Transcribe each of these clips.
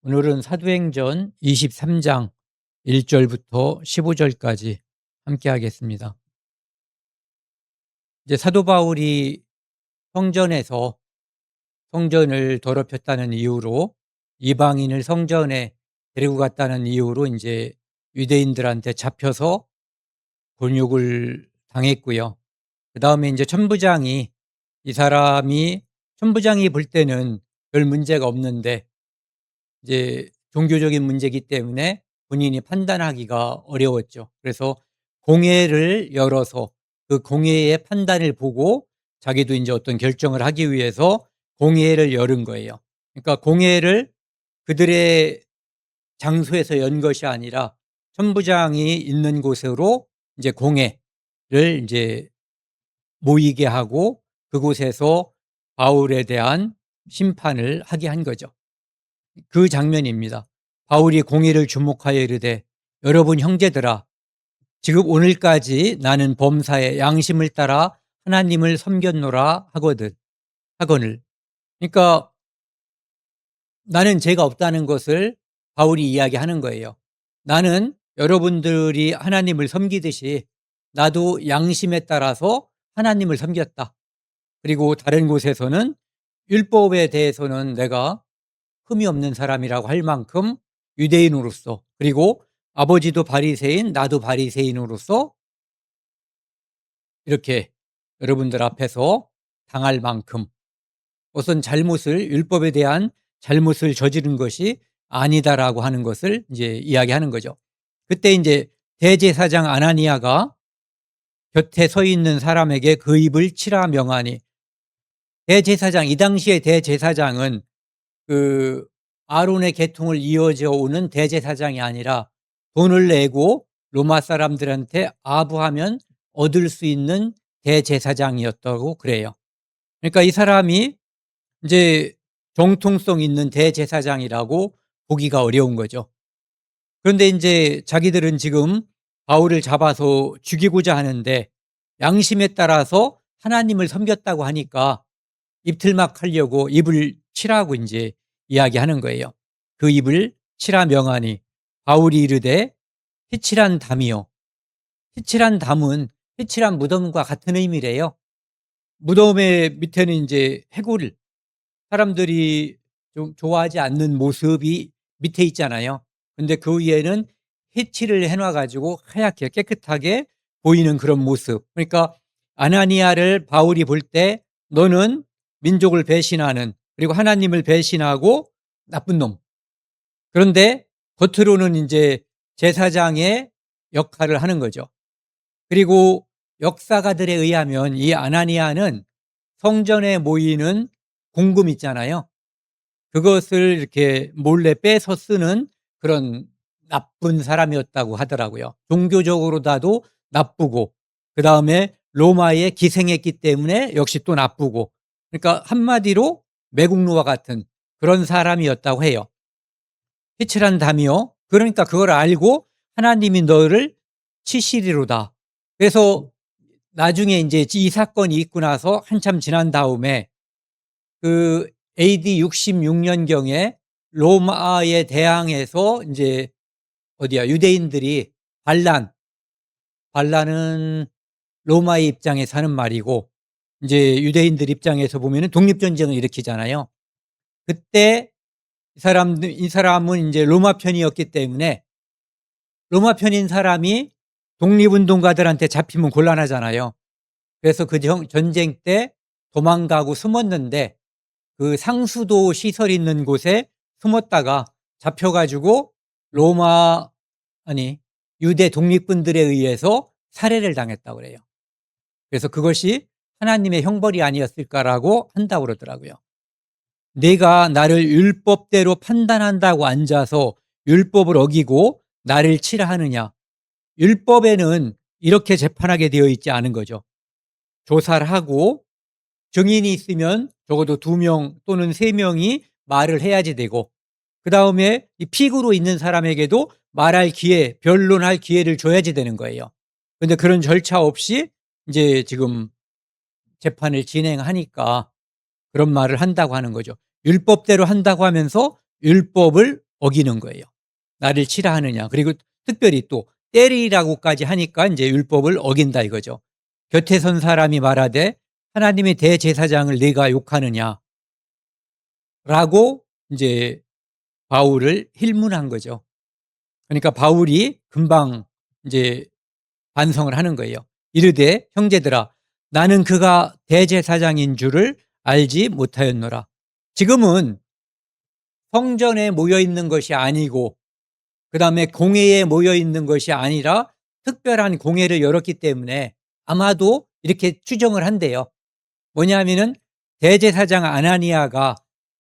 오늘은 사도행전 23장 1절부터 15절까지 함께 하겠습니다. 이제 사도 바울이 성전에서 성전을 더럽혔다는 이유로 이방인을 성전에 데리고 갔다는 이유로 이제 유대인들한테 잡혀서 곤욕을 당했고요. 그다음에 이제 천부장이 이 사람이 천부장이 볼 때는 별 문제가 없는데 이제 종교적인 문제이기 때문에 본인이 판단하기가 어려웠죠. 그래서 공회를 열어서 그 공회의 판단을 보고 자기도 이제 어떤 결정을 하기 위해서 공회를 열은 거예요. 그러니까 공회를 그들의 장소에서 연 것이 아니라 천부장이 있는 곳으로 이제 공회를 이제 모이게 하고 그곳에서 바울에 대한 심판을 하게 한 거죠. 그 장면입니다. 바울이 공의를 주목하여 이르되 여러분 형제들아 지금 오늘까지 나는 범사에 양심을 따라 하나님을 섬겼노라 하거늘. 그러니까 나는 죄가 없다는 것을 바울이 이야기하는 거예요. 나는 여러분들이 하나님을 섬기듯이 나도 양심에 따라서 하나님을 섬겼다. 그리고 다른 곳에서는 율법에 대해서는 내가 흠이 없는 사람이라고 할 만큼 유대인으로서, 그리고 아버지도 바리새인 나도 바리새인으로서 이렇게 여러분들 앞에서 당할 만큼 어떤 잘못을, 율법에 대한 잘못을 저지른 것이 아니다라고 하는 것을 이제 이야기하는 거죠. 그때 이제 대제사장 아나니아가 곁에 서 있는 사람에게 그 입을 치라 명하니, 대제사장, 이 당시의 대제사장은 그 아론의 계통을 이어져 오는 대제사장이 아니라 돈을 내고 로마 사람들한테 아부하면 얻을 수 있는 대제사장이었다고 그래요. 그러니까 이 사람이 이제 정통성 있는 대제사장이라고 보기가 어려운 거죠. 그런데 이제 자기들은 지금 바울을 잡아서 죽이고자 하는데 양심에 따라서 하나님을 섬겼다고 하니까 입틀막 하려고 입을 치라고 이제 이야기하는 거예요. 그 입을 치라 명하니 바울이 이르되 희칠한 담이요. 희칠한 담은 희칠한 무덤과 같은 의미래요. 무덤의 밑에는 이제 해골, 사람들이 좀 좋아하지 않는 모습이 밑에 있잖아요. 근데 그 위에는 해칠을 해놔가지고 하얗게 깨끗하게 보이는 그런 모습. 그러니까 아나니아를 바울이 볼 때 너는 민족을 배신하는, 그리고 하나님을 배신하고 나쁜 놈. 그런데 겉으로는 이제 제사장의 역할을 하는 거죠. 그리고 역사가들에 의하면 이 아나니아는 성전에 모이는 공금 있잖아요. 그것을 이렇게 몰래 빼서 쓰는 그런 나쁜 사람이었다고 하더라고요. 종교적으로다도 나쁘고, 그 다음에 로마에 기생했기 때문에 역시 또 나쁘고, 그러니까 한마디로 매국노와 같은 그런 사람이었다고 해요. 희칠한 담이요. 그러니까 그걸 알고 하나님이 너를 치시리로다. 그래서 나중에 이제 이 사건이 있고 나서 한참 지난 다음에 그 AD 66년경에 로마에 대항해서 이제 어디야, 유대인들이 반란은 로마의 입장에서 하는 말이고, 이제 유대인들 입장에서 보면은 독립전쟁을 일으키잖아요. 그때 이 사람은 이제 로마 편이었기 때문에 로마 편인 사람이 독립운동가들한테 잡히면 곤란하잖아요. 그래서 그 전쟁 때 도망가고 숨었는데 그 상수도 시설 있는 곳에 숨었다가 잡혀가지고 유대 독립군들에 의해서 살해를 당했다고 그래요. 그래서 그것이 하나님의 형벌이 아니었을까라고 한다고 그러더라고요. 내가 나를 율법대로 판단한다고 앉아서 율법을 어기고 나를 치라 하느냐. 율법에는 이렇게 재판하게 되어 있지 않은 거죠. 조사를 하고 증인이 있으면 적어도 2명 또는 3명이 말을 해야지 되고, 그 다음에 이 픽으로 있는 사람에게도 말할 기회, 변론할 기회를 줘야지 되는 거예요. 그런데 그런 절차 없이 이제 지금 재판을 진행하니까 그런 말을 한다고 하는 거죠. 율법대로 한다고 하면서 율법을 어기는 거예요. 나를 치라 하느냐. 그리고 특별히 또 때리라고까지 하니까 이제 율법을 어긴다 이거죠. 곁에 선 사람이 말하되 하나님의 대제사장을 내가 욕하느냐 라고 이제 바울을 힐문한 거죠. 그러니까 바울이 금방 이제 반성을 하는 거예요. 이르되 형제들아 나는 그가 대제사장인 줄을 알지 못하였노라. 지금은 성전에 모여 있는 것이 아니고 그다음에 공회에 모여 있는 것이 아니라 특별한 공회를 열었기 때문에 아마도 이렇게 추정을 한대요. 뭐냐면은 대제사장 아나니아가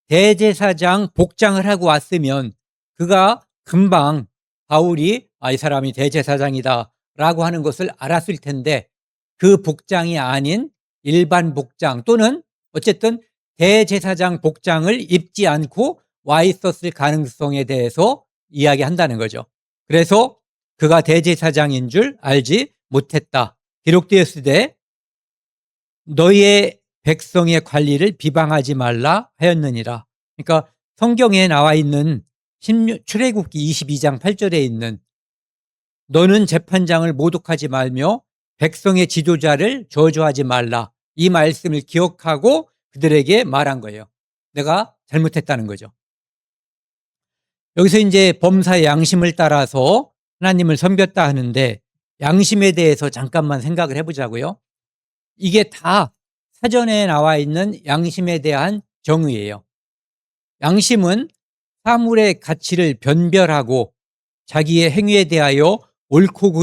대제사장 복장을 하고 왔으면 그가 금방 바울이 이 사람이 대제사장이다 라고 하는 것을 알았을 텐데 그 복장이 아닌 일반 복장 또는 어쨌든 대제사장 복장을 입지 않고 와 있었을 가능성에 대해서 이야기한다는 거죠. 그래서 그가 대제사장인 줄 알지 못했다. 기록되었으되 너희의 백성의 관리를 비방하지 말라 하였느니라. 그러니까 성경에 나와 있는 출애굽기 22장 8절에 있는 너는 재판장을 모독하지 말며 백성의 지도자를 저주하지 말라. 이 말씀을 기억하고 그들에게 말한 거예요. 내가 잘못했다는 거죠. 여기서 이제 범사의 양심을 따라서 하나님을 섬겼다 하는데 양심에 대해서 잠깐만 생각을 해보자고요. 이게 다 사전에 나와 있는 양심에 대한 정의예요. 양심은 사물의 가치를 변별하고 자기의 행위에 대하여 옳고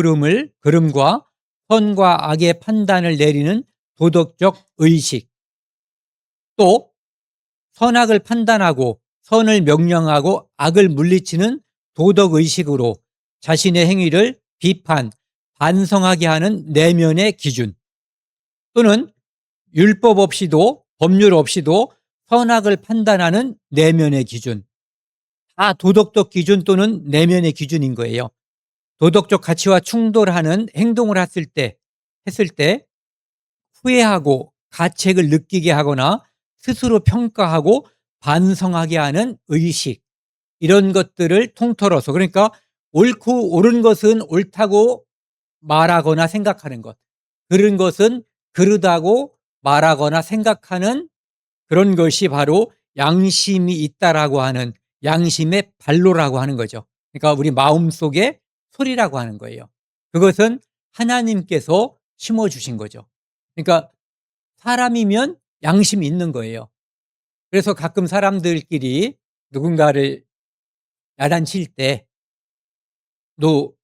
그름과 선과 악의 판단을 내리는 도덕적 의식, 또 선악을 판단하고 선을 명령하고 악을 물리치는 도덕의식으로 자신의 행위를 비판, 반성하게 하는 내면의 기준, 또는 율법 없이도 법률 없이도 선악을 판단하는 내면의 기준, 다 도덕적 기준 또는 내면의 기준인 거예요. 도덕적 가치와 충돌하는 행동을 했을 때 후회하고 가책을 느끼게 하거나 스스로 평가하고 반성하게 하는 의식, 이런 것들을 통틀어서, 그러니까 옳고 옳은 것은 옳다고 말하거나 생각하는 것, 그런 것은 그르다고 말하거나 생각하는 그런 것이 바로 양심이 있다라고 하는 양심의 발로라고 하는 거죠. 그러니까 우리 마음속에 소리라고 하는 거예요. 그것은 하나님께서 심어주신 거죠. 그러니까 사람이면 양심이 있는 거예요. 그래서 가끔 사람들끼리 누군가를 야단칠 때 너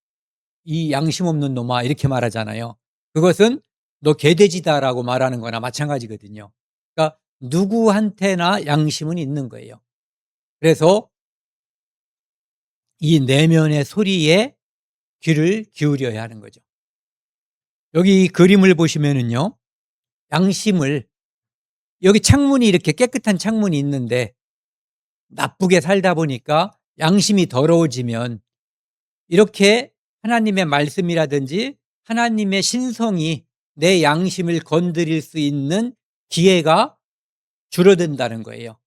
이 양심 없는 놈아 이렇게 말하잖아요. 그것은 너 개돼지다라고 말하는 거나 마찬가지거든요. 그러니까 누구한테나 양심은 있는 거예요. 그래서 이 내면의 소리에 귀를 기울여야 하는 거죠. 여기 그림을 보시면은요, 양심을, 여기 창문이 이렇게 깨끗한 창문이 있는데 나쁘게 살다 보니까 양심이 더러워지면 이렇게 하나님의 말씀이라든지 하나님의 신성이 내 양심을 건드릴 수 있는 기회가 줄어든다는 거예요.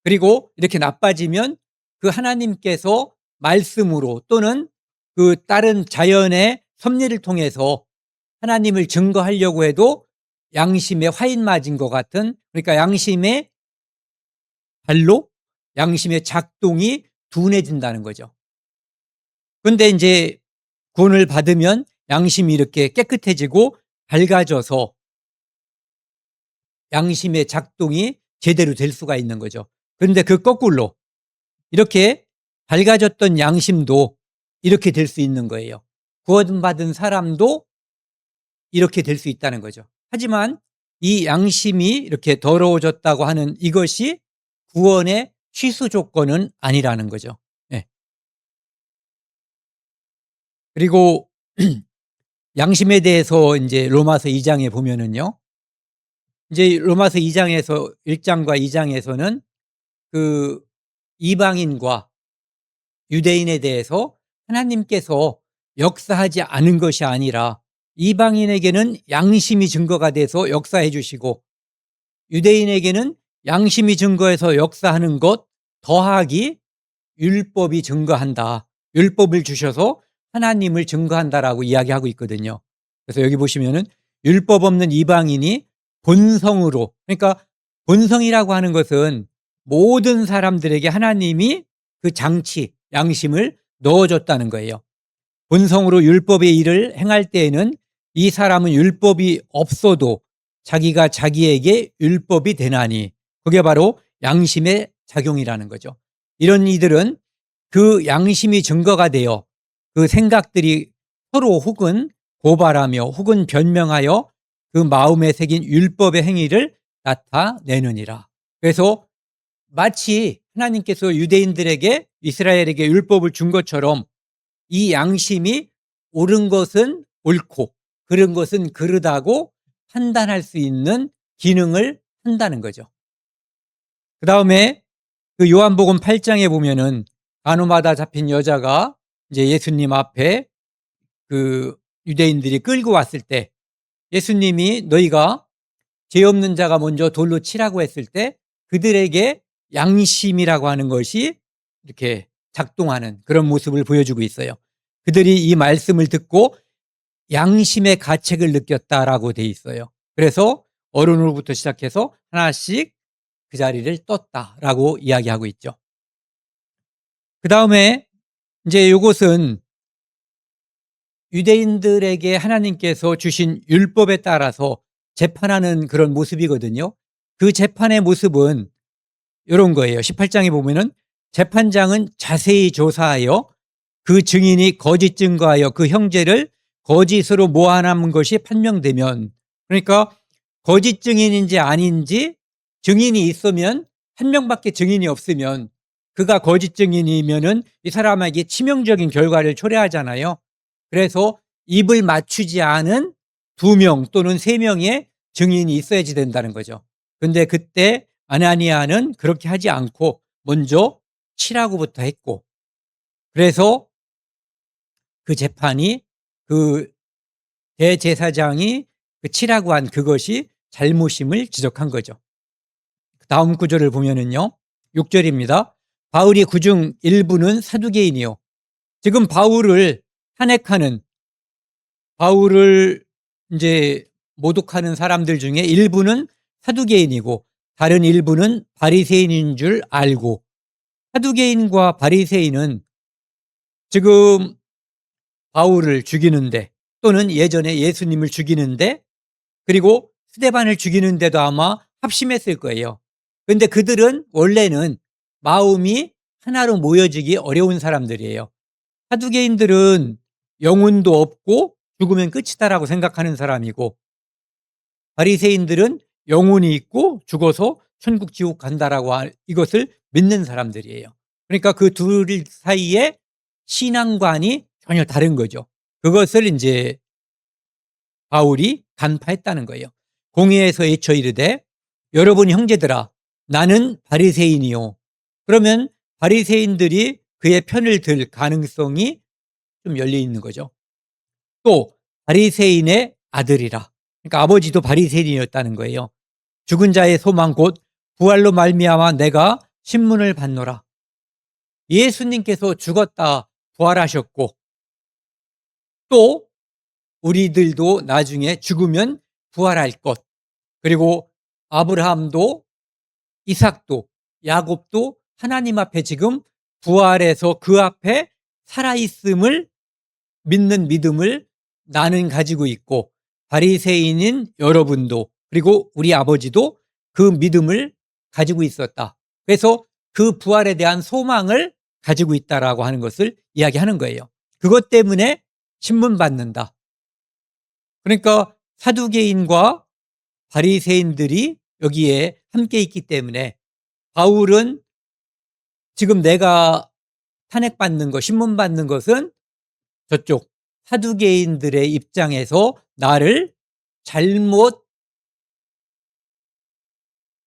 그리고 이렇게 나빠지면 그 하나님께서 말씀으로 또는 그 다른 자연의 섭리를 통해서 하나님을 증거하려고 해도 양심에 화인 맞은 것 같은, 그러니까 양심의 발로 양심의 작동이 둔해진다는 거죠. 그런데 이제 구원을 받으면 양심이 이렇게 깨끗해지고 밝아져서 양심의 작동이 제대로 될 수가 있는 거죠. 그런데 그 거꾸로 이렇게 밝아졌던 양심도 이렇게 될 수 있는 거예요. 구원받은 사람도 이렇게 될 수 있다는 거죠. 하지만 이 양심이 이렇게 더러워졌다고 하는 이것이 구원의 취소 조건은 아니라는 거죠. 네. 그리고 양심에 대해서 이제 로마서 2장에 보면은요, 이제 로마서 2장에서 1장과 2장에서는 그 이방인과 유대인에 대해서 하나님께서 역사하지 않은 것이 아니라 이방인에게는 양심이 증거가 돼서 역사해 주시고 유대인에게는 양심이 증거해서 역사하는 것 더하기 율법이 증거한다. 율법을 주셔서 하나님을 증거한다라고 이야기하고 있거든요. 그래서 여기 보시면은 율법 없는 이방인이 본성으로, 그러니까 본성이라고 하는 것은 모든 사람들에게 하나님이 그 장치, 양심을 넣어줬다는 거예요. 본성으로 율법의 일을 행할 때에는 이 사람은 율법이 없어도 자기가 자기에게 율법이 되나니, 그게 바로 양심의 작용이라는 거죠. 이런 이들은 그 양심이 증거가 되어 그 생각들이 서로 혹은 고발하며 혹은 변명하여 그 마음에 새긴 율법의 행위를 나타내느니라. 그래서 마치 하나님께서 유대인들에게, 이스라엘에게 율법을 준 것처럼 이 양심이 옳은 것은 옳고 그른 것은 그르다고 판단할 수 있는 기능을 한다는 거죠. 그 다음에 그 요한복음 8장에 보면은 간호마다 잡힌 여자가 이제 예수님 앞에 그 유대인들이 끌고 왔을 때, 예수님이 너희가 죄 없는 자가 먼저 돌로 치라고 했을 때 그들에게 양심이라고 하는 것이 이렇게 작동하는 그런 모습을 보여주고 있어요. 그들이 이 말씀을 듣고 양심의 가책을 느꼈다라고 돼 있어요. 그래서 어른으로부터 시작해서 하나씩 그 자리를 떴다라고 이야기하고 있죠. 그 다음에 이제 이것은 유대인들에게 하나님께서 주신 율법에 따라서 재판하는 그런 모습이거든요. 그 재판의 모습은 이런 거예요. 18장에 보면은 재판장은 자세히 조사하여 그 증인이 거짓 증거하여 그 형제를 거짓으로 모함한 것이 판명되면, 그러니까 거짓 증인인지 아닌지, 증인이 있으면, 한 명밖에 증인이 없으면 그가 거짓 증인이면은 이 사람에게 치명적인 결과를 초래하잖아요. 그래서 입을 맞추지 않은 2명 또는 3명의 증인이 있어야지 된다는 거죠. 근데 그때 아나니아는 그렇게 하지 않고 먼저 치라고부터 했고, 그래서 그 재판이, 그 대제사장이 그 치라고 한 그것이 잘못임을 지적한 거죠. 다음 구절을 보면은요, 6절입니다. 바울이 그중 일부는 사두개인이요. 지금 바울을 이제 모독하는 사람들 중에 일부는 사두개인이고 다른 일부는 바리새인인 줄 알고, 사두개인과 바리새인은 지금 바울을 죽이는데, 또는 예전에 예수님을 죽이는데, 그리고 스데반을 죽이는데도 아마 합심했을 거예요. 그런데 그들은 원래는 마음이 하나로 모여지기 어려운 사람들이에요. 사두개인들은 영혼도 없고 죽으면 끝이다라고 생각하는 사람이고, 바리새인들은 영혼이 있고 죽어서 천국 지옥 간다라고 이것을 믿는 사람들이에요. 그러니까 그 둘 사이에 신앙관이 전혀 다른 거죠. 그것을 이제 바울이 간파했다는 거예요. 공회에서 외쳐 이르되 여러분 형제들아 나는 바리새인이요. 그러면 바리새인들이 그의 편을 들 가능성이 좀 열려 있는 거죠. 또 바리새인의 아들이라. 그러니까 아버지도 바리새인이었다는 거예요. 죽은 자의 소망 곧 부활로 말미암아 내가 신문을 받노라. 예수님께서 죽었다 부활하셨고, 또 우리들도 나중에 죽으면 부활할 것, 그리고 아브라함도 이삭도 야곱도 하나님 앞에 지금 부활해서 그 앞에 살아있음을 믿는 믿음을 나는 가지고 있고, 바리새인인 여러분도 그리고 우리 아버지도 그 믿음을 가지고 있었다. 그래서 그 부활에 대한 소망을 가지고 있다라고 하는 것을 이야기하는 거예요. 그것 때문에 신문 받는다. 그러니까 사두개인과 바리새인들이 여기에 함께 있기 때문에 바울은 지금 내가 탄핵받는 것, 신문받는 것은 저쪽 사두개인들의 입장에서 나를 잘못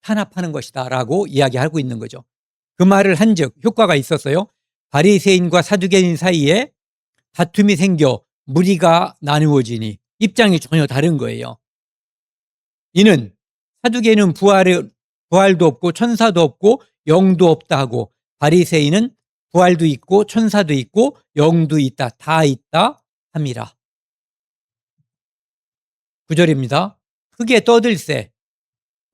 탄압하는 것이다 라고 이야기하고 있는 거죠. 그 말을 한즉 효과가 있었어요. 바리새인과 사두개인 사이에 다툼이 생겨 무리가 나누어지니 입장이 전혀 다른 거예요. 이는 사두개인은 부활도 없고 천사도 없고 영도 없다 하고, 바리새인은 부활도 있고 천사도 있고 영도 있다. 다 있다 함이라. 9절입니다. 크게 떠들세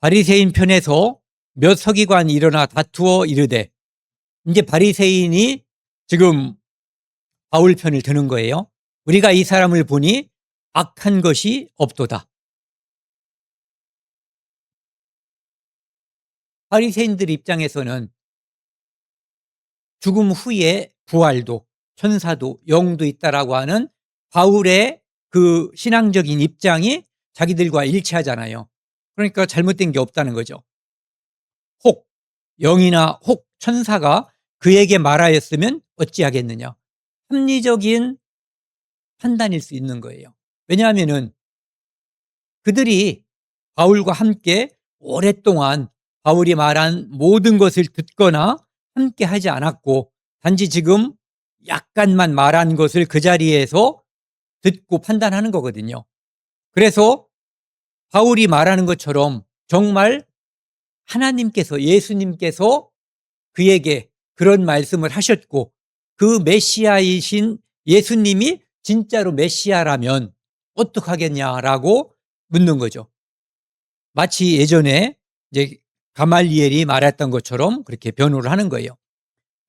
바리새인 편에서 몇 서기관이 일어나 다투어 이르되, 이제 바리새인이 지금 바울 편을 드는 거예요. 우리가 이 사람을 보니 악한 것이 없도다. 바리새인들 입장에서는 죽음 후에 부활도 천사도 영도 있다라고 하는 바울의 그 신앙적인 입장이 자기들과 일치하잖아요. 그러니까 잘못된 게 없다는 거죠. 혹 영이나 혹 천사가 그에게 말하였으면 어찌하겠느냐. 합리적인 판단일 수 있는 거예요. 왜냐하면은 그들이 바울과 함께 오랫동안 바울이 말한 모든 것을 듣거나 함께 하지 않았고, 단지 지금 약간만 말한 것을 그 자리에서 듣고 판단하는 거거든요. 그래서 바울이 말하는 것처럼 정말 하나님께서, 예수님께서 그에게 그런 말씀을 하셨고, 그 메시아이신 예수님이 진짜로 메시아라면 어떡하겠냐라고 묻는 거죠. 마치 예전에 이제 가말리엘이 말했던 것처럼 그렇게 변호를 하는 거예요.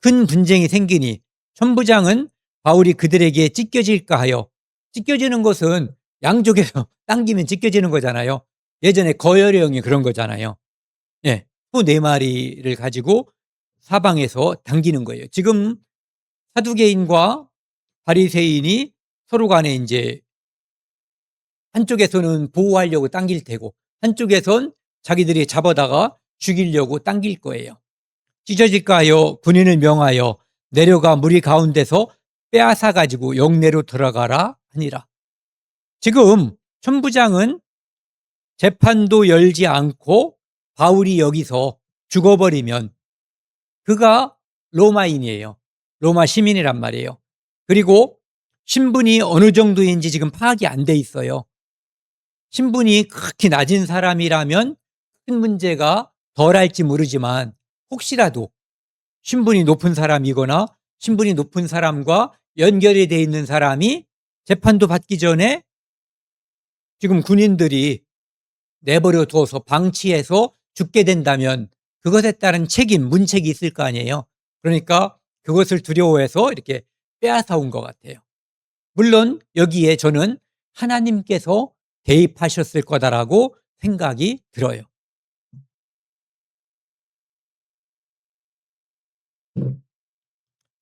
큰 분쟁이 생기니 천부장은 바울이 그들에게 찢겨질까 하여, 찢겨지는 것은 양쪽에서 당기면 찢겨지는 거잖아요. 예전에 거열형이 그런 거잖아요. 예, 소 4마리를 가지고 사방에서 당기는 거예요. 지금 사두개인과 바리새인이 서로 간에 이제 한쪽에서는 보호하려고 당길 테고 한쪽에선 자기들이 잡아다가 죽이려고 당길 거예요. 찢어질까 하여 군인을 명하여 내려가 무리 가운데서 빼앗아 가지고 영내로 들어가라 하니라. 지금 천부장은 재판도 열지 않고 바울이 여기서 죽어버리면 그가 로마인이에요. 로마 시민이란 말이에요. 그리고 신분이 어느 정도인지 지금 파악이 안 돼 있어요. 신분이 극히 낮은 사람이라면 큰 문제가 덜할지 모르지만, 혹시라도 신분이 높은 사람이거나 신분이 높은 사람과 연결이 돼 있는 사람이 재판도 받기 전에 지금 군인들이 내버려 두어서 방치해서 죽게 된다면 그것에 따른 책임, 문책이 있을 거 아니에요. 그러니까 그것을 두려워해서 이렇게 빼앗아 온 것 같아요. 물론 여기에 저는 하나님께서 개입하셨을 거다라고 생각이 들어요.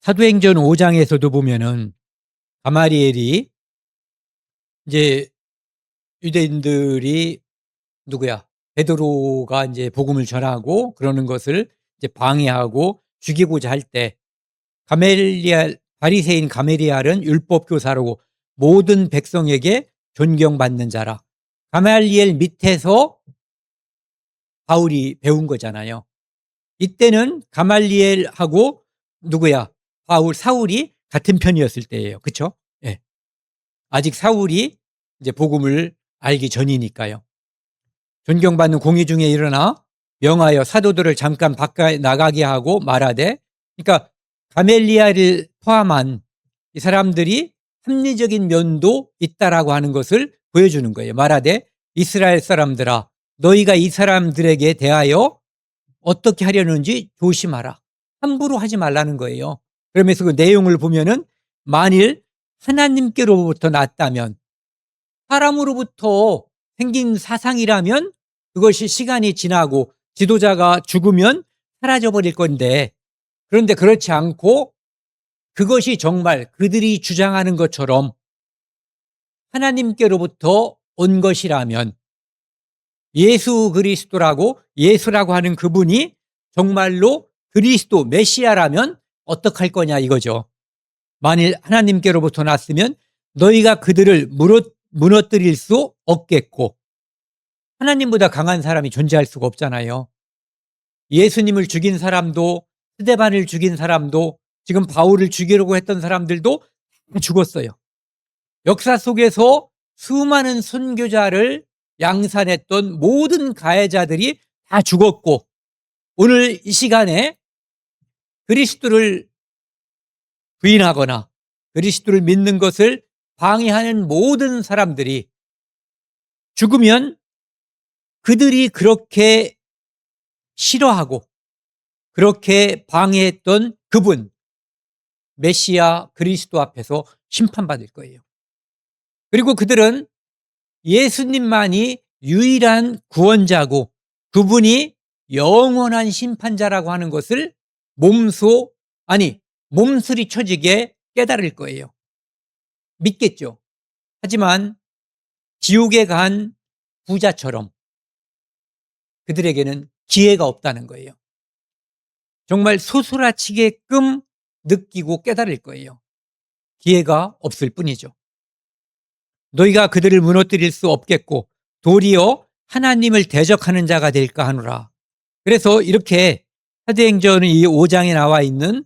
사도행전 5장에서도 보면은 가마리엘이 이제 유대인들이 누구야? 베드로가 이제 복음을 전하고 그러는 것을 이제 방해하고 죽이고자 할 때, 가멜리알, 바리새인 가멜리알은 율법 교사라고 모든 백성에게 존경받는 자라. 가멜리엘 밑에서 바울이 배운 거잖아요. 이때는 가말리엘하고 누구야? 바울, 사울이 같은 편이었을 때예요. 그렇죠? 예. 아직 사울이 이제 복음을 알기 전이니까요. 존경받는 공의 중에 일어나 명하여 사도들을 잠깐 바깥 나가게 하고 말하되, 그러니까 가멜리엘을 포함한 이 사람들이 합리적인 면도 있다라고 하는 것을 보여주는 거예요. 말하되 이스라엘 사람들아, 너희가 이 사람들에게 대하여 어떻게 하려는지 조심하라. 함부로 하지 말라는 거예요. 그러면서 그 내용을 보면은 만일 하나님께로부터 났다면, 사람으로부터 생긴 사상이라면 그것이 시간이 지나고 지도자가 죽으면 사라져버릴 건데, 그런데 그렇지 않고 그것이 정말 그들이 주장하는 것처럼 하나님께로부터 온 것이라면, 예수 그리스도라고, 예수라고 하는 그분이 정말로 그리스도 메시아라면 어떡할 거냐 이거죠. 만일 하나님께로부터 났으면 너희가 그들을 무너뜨릴 수 없겠고, 하나님보다 강한 사람이 존재할 수가 없잖아요. 예수님을 죽인 사람도, 스데반을 죽인 사람도, 지금 바울을 죽이려고 했던 사람들도 죽었어요. 역사 속에서 수많은 선교자를 양산했던 모든 가해자들이 다 죽었고, 오늘 이 시간에 그리스도를 부인하거나 그리스도를 믿는 것을 방해하는 모든 사람들이 죽으면 그들이 그렇게 싫어하고 그렇게 방해했던 그분, 메시아 그리스도 앞에서 심판받을 거예요. 그리고 그들은 예수님만이 유일한 구원자고 그분이 영원한 심판자라고 하는 것을 몸소리 쳐지게 깨달을 거예요. 믿겠죠. 하지만 지옥에 간 부자처럼 그들에게는 기회가 없다는 거예요. 정말 소스라치게끔 느끼고 깨달을 거예요. 기회가 없을 뿐이죠. 너희가 그들을 무너뜨릴 수 없겠고 도리어 하나님을 대적하는 자가 될까 하노라. 그래서 이렇게 사도행전 이 5장에 나와 있는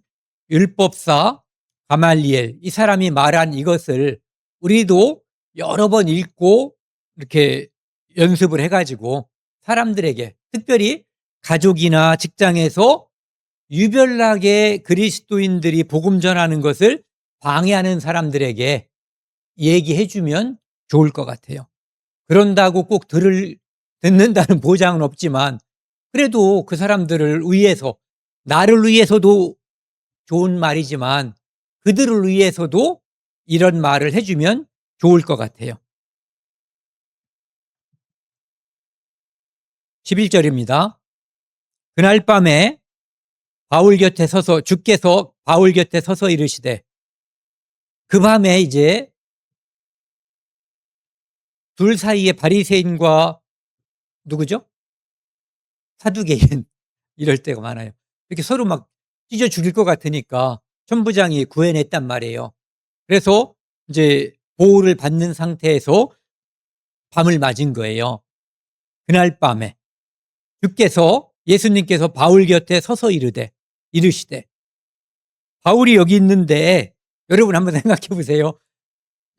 율법사 가말리엘, 이 사람이 말한 이것을 우리도 여러 번 읽고 이렇게 연습을 해가지고 사람들에게, 특별히 가족이나 직장에서 유별나게 그리스도인들이 복음 전하는 것을 방해하는 사람들에게 얘기해주면 좋을 것 같아요. 그런다고 꼭 듣는다는 보장은 없지만 그래도 그 사람들을 위해서, 나를 위해서도 좋은 말이지만 그들을 위해서도 이런 말을 해주면 좋을 것 같아요. 11절입니다. 그날 밤에 주께서 바울 곁에 서서 이르시되, 그 밤에 이제 둘 사이에 바리새인과 누구죠? 사두개인 이럴 때가 많아요. 이렇게 서로 막 찢어 죽일 것 같으니까 천부장이 구해냈단 말이에요. 그래서 이제 보호를 받는 상태에서 밤을 맞은 거예요. 그날 밤에 예수님께서 바울 곁에 서서 이르시되, 바울이 여기 있는데, 여러분 한번 생각해 보세요.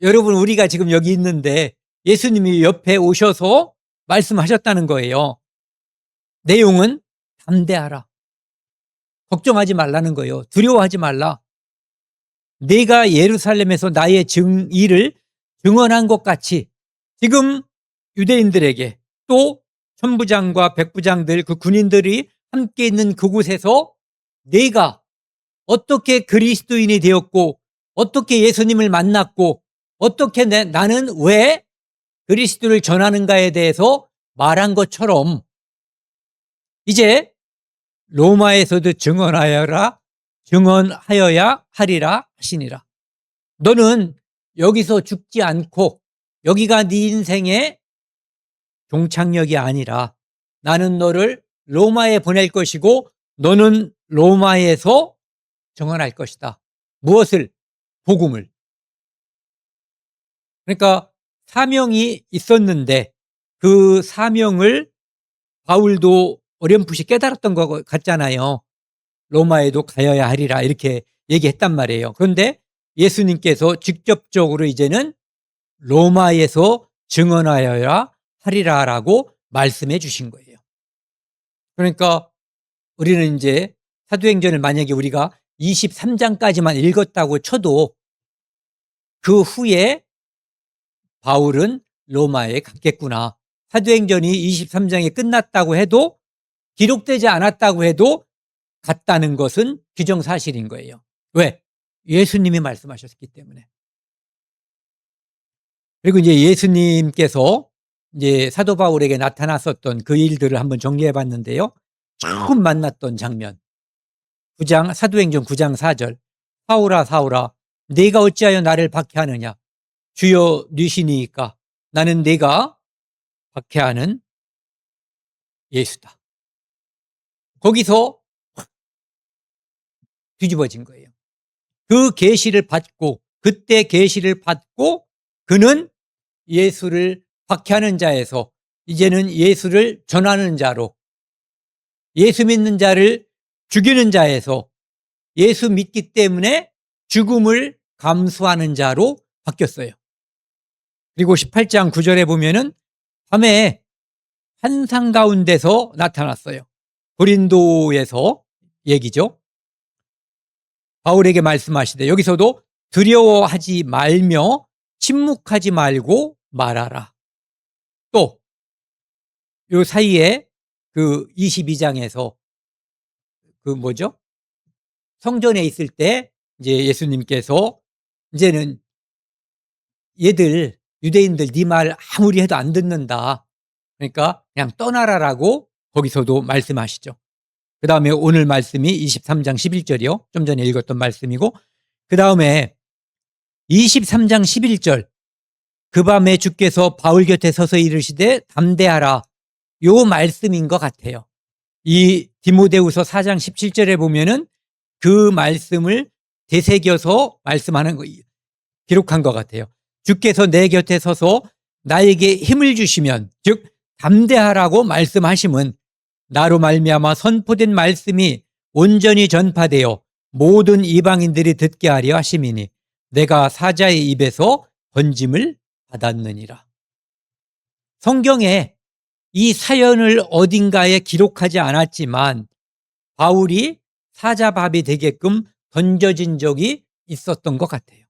여러분, 우리가 지금 여기 있는데 예수님이 옆에 오셔서 말씀하셨다는 거예요. 내용은 담대하라. 걱정하지 말라는 거예요. 두려워하지 말라. 내가 예루살렘에서 나의 일을 증언한 것 같이 지금 유대인들에게, 또 천부장과 백부장들, 그 군인들이 함께 있는 그곳에서 내가 어떻게 그리스도인이 되었고 어떻게 예수님을 만났고 어떻게 나는 왜 그리스도를 전하는가에 대해서 말한 것처럼 이제 로마에서도 증언하여야 하리라 하시니라. 너는 여기서 죽지 않고 여기가 네 인생의 종착역이 아니라 나는 너를 로마에 보낼 것이고 너는 로마에서 증언할 것이다. 무엇을? 복음을. 그러니까 사명이 있었는데 그 사명을 바울도 어렴풋이 깨달았던 것 같잖아요. 로마에도 가야 하리라 이렇게 얘기했단 말이에요. 그런데 예수님께서 직접적으로 이제는 로마에서 증언하여야 하리라라고 말씀해 주신 거예요. 그러니까 우리는 이제 사도행전을 만약에 우리가 23장까지만 읽었다고 쳐도 그 후에 바울은 로마에 갔겠구나. 사도행전이 23장에 끝났다고 해도, 기록되지 않았다고 해도 갔다는 것은 기정사실인 거예요. 왜? 예수님이 말씀하셨기 때문에. 그리고 이제 예수님께서 이제 사도 바울에게 나타났었던 그 일들을 한번 정리해 봤는데요. 처음 만났던 장면. 사도행전 9장 4절. 사울아, 사울아, 네가 어찌하여 나를 박해하느냐? 주여 니시니이까 나는 네가 박해하는 예수다. 거기서 뒤집어진 거예요. 그때 계시를 받고 그는 예수를 박해하는 자에서 이제는 예수를 전하는 자로, 예수 믿는 자를 죽이는 자에서 예수 믿기 때문에 죽음을 감수하는 자로 바뀌었어요. 그리고 18장 9절에 보면은 밤에 환상 가운데서 나타났어요. 고린도에서 얘기죠. 바울에게 말씀하시되 여기서도 두려워하지 말며 침묵하지 말고 말하라. 또 요 사이에 그 22장에서 그 뭐죠? 성전에 있을 때 이제 예수님께서 이제는 얘들 유대인들 네 말 아무리 해도 안 듣는다. 그러니까 그냥 떠나라라고 거기서도 말씀하시죠. 그 다음에 오늘 말씀이 23장 11절이요. 좀 전에 읽었던 말씀이고, 그 다음에 23장 11절, 그 밤에 주께서 바울 곁에 서서 이르시되 담대하라. 요 말씀인 것 같아요. 이 디모데후서 4장 17절에 보면은 그 말씀을 되새겨서 말씀하는 거, 기록한 것 같아요. 주께서 내 곁에 서서 나에게 힘을 주시면, 즉 담대하라고 말씀하심은 나로 말미암아 선포된 말씀이 온전히 전파되어 모든 이방인들이 듣게 하려 하심이니 내가 사자의 입에서 번짐을 받았느니라. 성경에 이 사연을 어딘가에 기록하지 않았지만 바울이 사자밥이 되게끔 던져진 적이 있었던 것 같아요.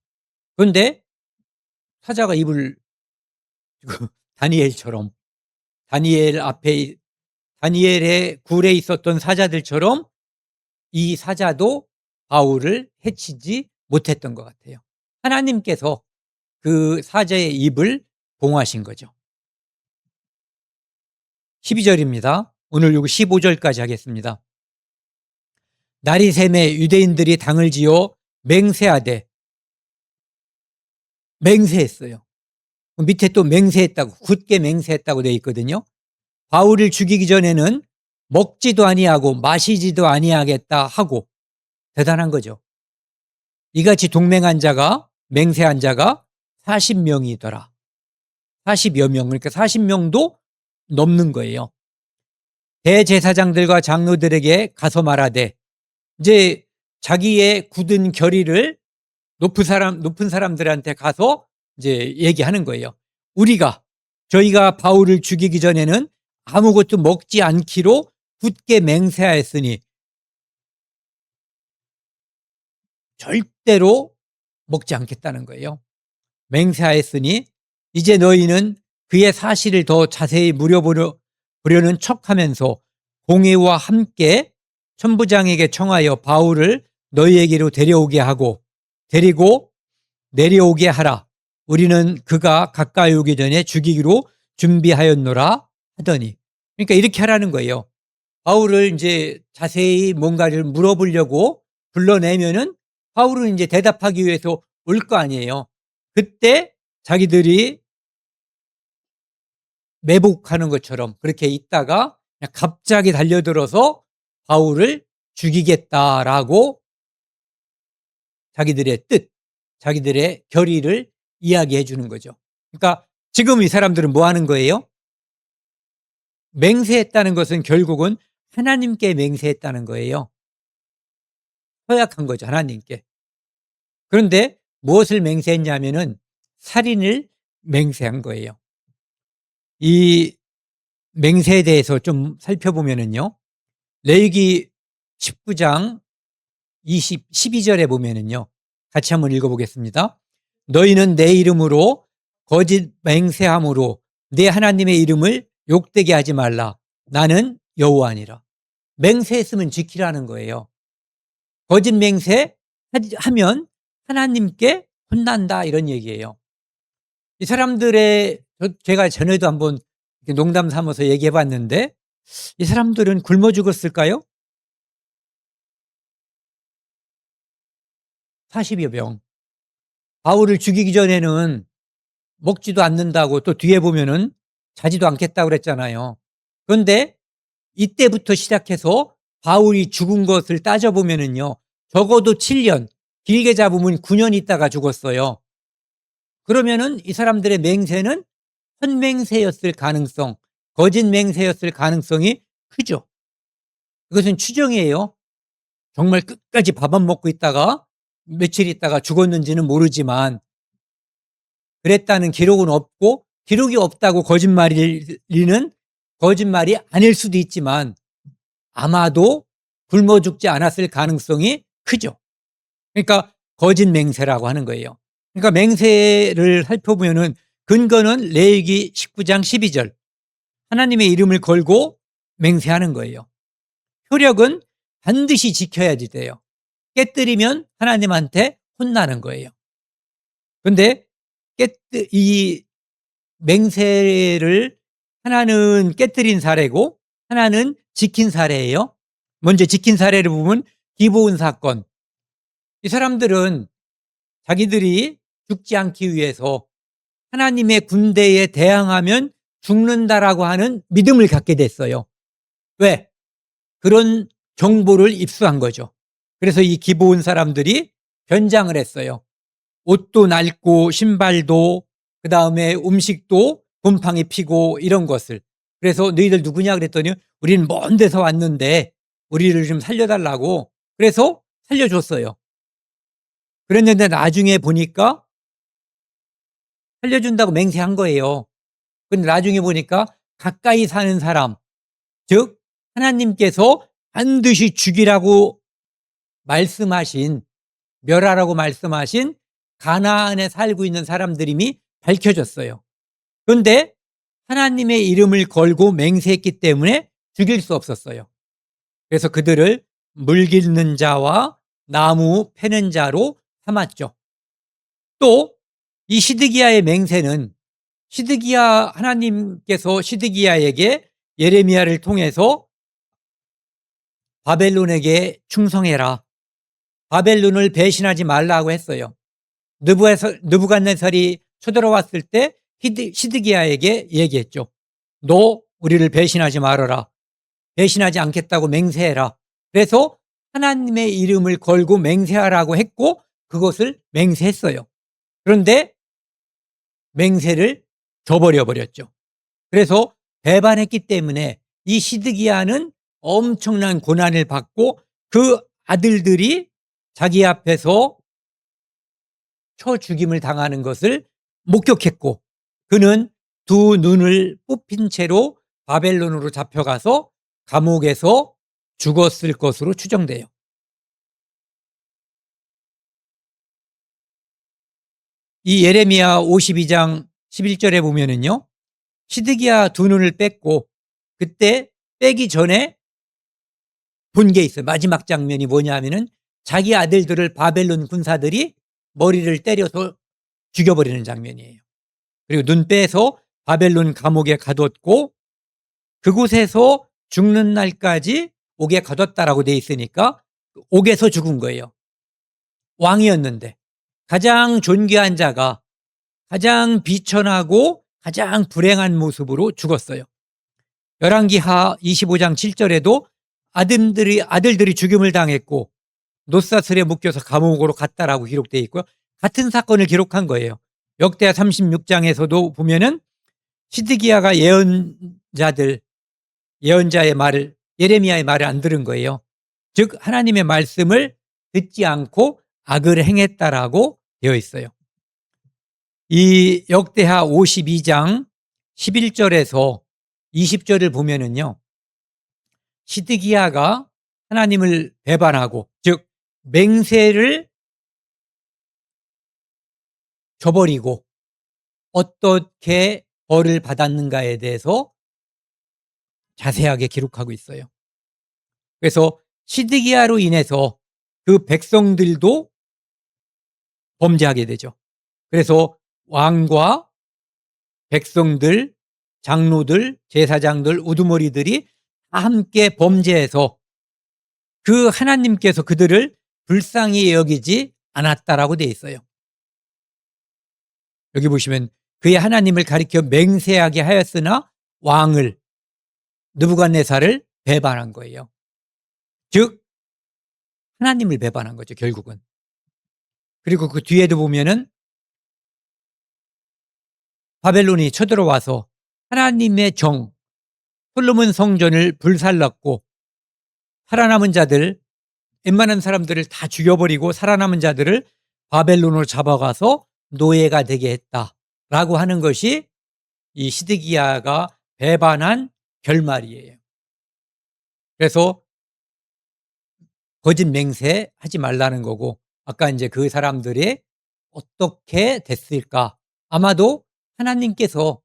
그런데 사자가 입을 다니엘처럼, 다니엘의 굴에 있었던 사자들처럼 이 사자도 바울을 해치지 못했던 것 같아요. 하나님께서 그 사자의 입을 봉하신 거죠. 12절입니다. 오늘 요거 15절까지 하겠습니다. 날이 새매 유대인들이 당을 지어 맹세하되, 맹세했어요. 밑에 또 맹세했다고, 굳게 맹세했다고 되어 있거든요. 바울을 죽이기 전에는 먹지도 아니하고 마시지도 아니하겠다 하고, 대단한 거죠. 이같이 동맹한 자가, 맹세한 자가 40명이더라. 40여 명, 그러니까 40명도 넘는 거예요. 대제사장들과 장로들에게 가서 말하되, 이제 자기의 굳은 결의를 높은 사람들한테 가서 이제 얘기하는 거예요. 저희가 바울을 죽이기 전에는 아무것도 먹지 않기로 굳게 맹세하였으니 절대로 먹지 않겠다는 거예요. 맹세하였으니 이제 너희는 그의 사실을 더 자세히 물어보려는 척하면서 공회와 함께 천부장에게 청하여 바울을 너희에게로 데리고 내려오게 하라. 우리는 그가 가까이 오기 전에 죽이기로 준비하였노라 하더니, 그러니까 이렇게 하라는 거예요. 바울을 이제 자세히 뭔가를 물어보려고 불러내면은 바울은 이제 대답하기 위해서 올 거 아니에요. 그때 자기들이 매복하는 것처럼 그렇게 있다가 그냥 갑자기 달려들어서 바울을 죽이겠다라고 자기들의 뜻, 자기들의 결의를 이야기해 주는 거죠. 그러니까 지금 이 사람들은 뭐 하는 거예요? 맹세했다는 것은 결국은 하나님께 맹세했다는 거예요. 허약한 거죠, 하나님께. 그런데 무엇을 맹세했냐면은 살인을 맹세한 거예요. 이 맹세에 대해서 좀 살펴보면은요, 레위기 19장 12절에 보면은요, 같이 한번 읽어보겠습니다. 너희는 내 이름으로 거짓 맹세함으로 내 하나님의 이름을 욕되게 하지 말라. 나는 여호와니라. 맹세했으면 지키라는 거예요. 거짓 맹세하면 하나님께 혼난다, 이런 얘기예요. 이 사람들의, 제가 전에도 한번 농담 삼아서 얘기해 봤는데, 이 사람들은 굶어 죽었을까요? 40여 명. 바울을 죽이기 전에는 먹지도 않는다고, 또 뒤에 보면은 자지도 않겠다고 그랬잖아요. 그런데 이때부터 시작해서 바울이 죽은 것을 따져보면은요, 적어도 7년, 길게 잡으면 9년 있다가 죽었어요. 그러면은 이 사람들의 맹세는 헌맹세였을 가능성, 거짓 맹세였을 가능성이 크죠. 이것은 추정이에요. 정말 끝까지 밥 안 먹고 있다가 며칠 있다가 죽었는지는 모르지만, 그랬다는 기록은 없고, 기록이 없다고 거짓말이 아닐 수도 있지만 아마도 굶어 죽지 않았을 가능성이 크죠. 그러니까 거짓 맹세라고 하는 거예요. 그러니까 맹세를 살펴보면은 근거는 레위기 19장 12절. 하나님의 이름을 걸고 맹세하는 거예요. 효력은 반드시 지켜야지 돼요. 깨뜨리면 하나님한테 혼나는 거예요. 그런데 이 맹세를 하나는 깨뜨린 사례고 하나는 지킨 사례예요. 먼저 지킨 사례를 보면 기브온 사건. 이 사람들은 자기들이 죽지 않기 위해서 하나님의 군대에 대항하면 죽는다라고 하는 믿음을 갖게 됐어요. 왜? 그런 정보를 입수한 거죠. 그래서 이 기브온 사람들이 변장을 했어요. 옷도 낡고 신발도 그다음에 음식도 곰팡이 피고 이런 것을. 그래서 너희들 누구냐 그랬더니 우리는 먼 데서 왔는데 우리를 좀 살려달라고. 그래서 살려줬어요. 그랬는데 나중에 보니까 살려준다고 맹세한 거예요. 근데 나중에 보니까 가까이 사는 사람, 즉 하나님께서 반드시 죽이라고 말씀하신, 멸하라고 말씀하신 가나안에 살고 있는 사람들임이 밝혀졌어요. 그런데 하나님의 이름을 걸고 맹세했기 때문에 죽일 수 없었어요. 그래서 그들을 물깃는 자와 나무 패는 자로 삼았죠. 또 이 시드기야의 맹세는 하나님께서 시드기야에게 예레미야를 통해서 바벨론에게 충성해라, 바벨론을 배신하지 말라고 했어요. 느부갓네살이 쳐들어왔을 때 시드기야에게 얘기했죠. 너 우리를 배신하지 말아라. 배신하지 않겠다고 맹세해라. 그래서 하나님의 이름을 걸고 맹세하라고 했고 그것을 맹세했어요. 그런데 맹세를 저버려 버렸죠. 그래서 배반했기 때문에 이 시드기야는 엄청난 고난을 받고 그 아들들이 자기 앞에서 쳐 죽임을 당하는 것을 목격했고 그는 두 눈을 뽑힌 채로 바벨론으로 잡혀가서 감옥에서 죽었을 것으로 추정돼요. 이 예레미야 52장 11절에 보면은요, 시드기야 두 눈을 뺐고 그때 빼기 전에 본 게 있어요. 마지막 장면이 뭐냐 하면은 자기 아들들을 바벨론 군사들이 머리를 때려서 죽여버리는 장면이에요. 그리고 눈 빼서 바벨론 감옥에 가뒀고 그곳에서 죽는 날까지 옥에 가뒀다라고 돼 있으니까 옥에서 죽은 거예요. 왕이었는데 가장 존귀한 자가 가장 비천하고 가장 불행한 모습으로 죽었어요. 열왕기하 25장 7절에도 아들들이 죽임을 당했고 노사슬에 묶여서 감옥으로 갔다라고 기록되어 있고요. 같은 사건을 기록한 거예요. 역대하 36장에서도 보면은 시드기야가 예언자의 말을, 예레미야의 말을 안 들은 거예요. 즉 하나님의 말씀을 듣지 않고 악을 행했다라고 되어 있어요. 이 역대하 52장 11절에서 20절을 보면은요, 시드기야가 하나님을 배반하고, 즉 맹세를 저버리고 어떻게 벌을 받았는가에 대해서 자세하게 기록하고 있어요. 그래서 시드기야로 인해서 그 백성들도 범죄하게 되죠. 그래서 왕과 백성들, 장로들, 제사장들, 우두머리들이 다 함께 범죄해서 그 하나님께서 그들을 불쌍히 여기지 않았다라고 되어 있어요. 여기 보시면 그의 하나님을 가리켜 맹세하게 하였으나 왕을, 느부갓네살을 배반한 거예요. 즉 하나님을 배반한 거죠, 결국은. 그리고 그 뒤에도 보면은 바벨론이 쳐들어와서 하나님의 정 솔로몬 성전을 불살랐고 살아남은 자들, 웬만한 사람들을 다 죽여버리고 살아남은 자들을 바벨론으로 잡아가서 노예가 되게 했다라고 하는 것이 이 시드기야가 배반한 결말이에요. 그래서 거짓 맹세하지 말라는 거고 아까 이제 그 사람들이 어떻게 됐을까? 아마도 하나님께서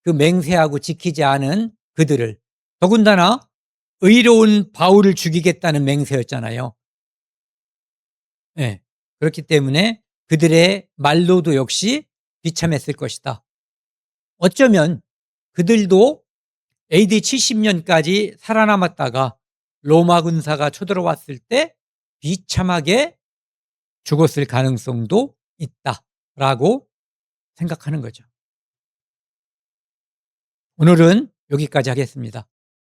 그 맹세하고 지키지 않은 그들을, 더군다나 의로운 바울을 죽이겠다는 맹세였잖아요. 예. 그렇기 때문에 그들의 말로도 역시 비참했을 것이다. 어쩌면 그들도 AD 70년까지 살아남았다가 로마 군사가 쳐들어왔을 때 비참하게 죽었을 가능성도 있다라고 생각하는 거죠. 오늘은 여기까지 하겠습니다.